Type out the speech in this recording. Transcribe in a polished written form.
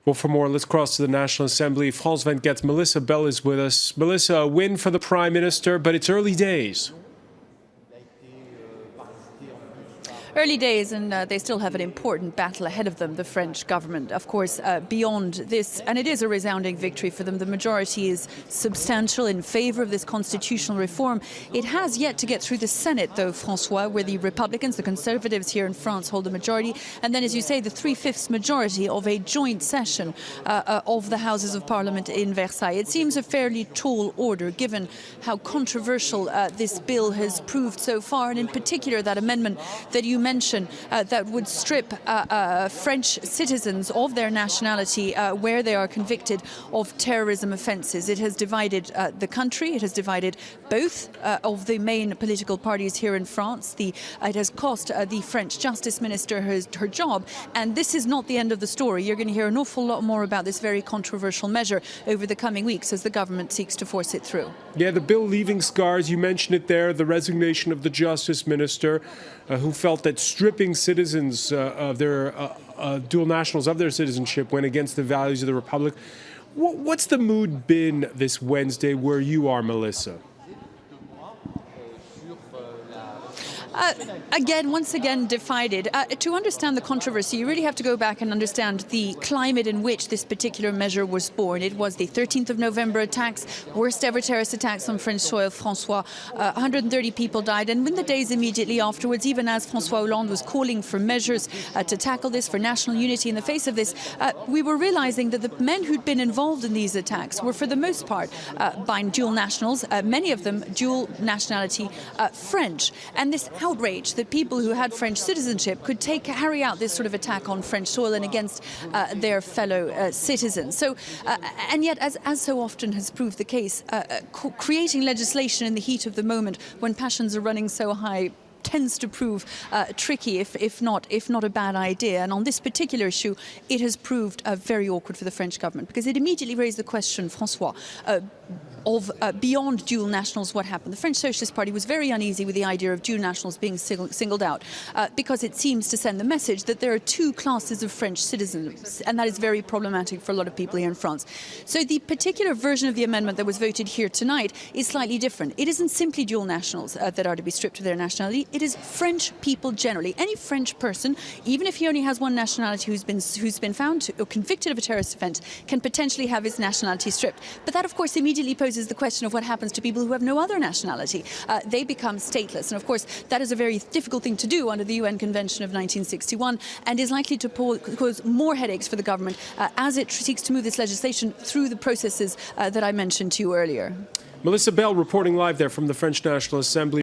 Well, for more, let's cross to the National Assembly. France 24's Melissa Bell is with us. Melissa, a win for the Prime Minister, but it's early days. Early days, and they still have an important battle ahead of them, the French government. Of course, beyond this, and it is a resounding victory for them, the majority is substantial in favour of this constitutional reform. It has yet to get through the Senate, though, François, where the Republicans, the Conservatives here in France hold the majority. And then, as you say, the 3/5 majority of a joint session of the Houses of Parliament in Versailles. It seems a fairly tall order, given how controversial this bill has proved so far, and in particular that amendment that you mention that would strip French citizens of their nationality where they are convicted of terrorism offences. It has divided the country. It has divided both of the main political parties here in France. It has cost the French Justice Minister her job, and this is not the end of the story. You're going to hear an awful lot more about this very controversial measure over the coming weeks as the government seeks to force it through. Yeah, the bill leaving scars, you mentioned it there, the resignation of the Justice Minister, who felt that stripping citizens of their dual nationals of their citizenship went against the values of the Republic. What's the mood been this Wednesday where you are, Melissa? Once again, divided. To understand the controversy, you really have to go back and understand the climate in which this particular measure was born. It was the 13th of November attacks, worst ever terrorist attacks on French soil, François. 130 people died, and in the days immediately afterwards, even as François Hollande was calling for measures to tackle this, for national unity in the face of this, we were realizing that the men who'd been involved in these attacks were, for the most part, by dual nationals, many of them dual nationality French. And this outrage that people who had French citizenship could carry out this sort of attack on French soil and against their fellow citizens. So, and yet, as so often has proved the case, creating legislation in the heat of the moment when passions are running so high tends to prove tricky, if not a bad idea. And on this particular issue, it has proved very awkward for the French government, because it immediately raised the question, François, of beyond dual nationals, what happened? The French Socialist Party was very uneasy with the idea of dual nationals being singled out because it seems to send the message that there are two classes of French citizens, and that is very problematic for a lot of people here in France. So the particular version of the amendment that was voted here tonight is slightly different. It isn't simply dual nationals that are to be stripped of their nationality. It is French people generally. Any French person, even if he only has one nationality, who's been found or convicted of a terrorist offence, can potentially have his nationality stripped. But that, of course, immediately poses the question of what happens to people who have no other nationality. They become stateless. And of course, that is a very difficult thing to do under the UN Convention of 1961, and is likely to cause more headaches for the government as it seeks to move this legislation through the processes that I mentioned to you earlier. Melissa Bell reporting live there from the French National Assembly.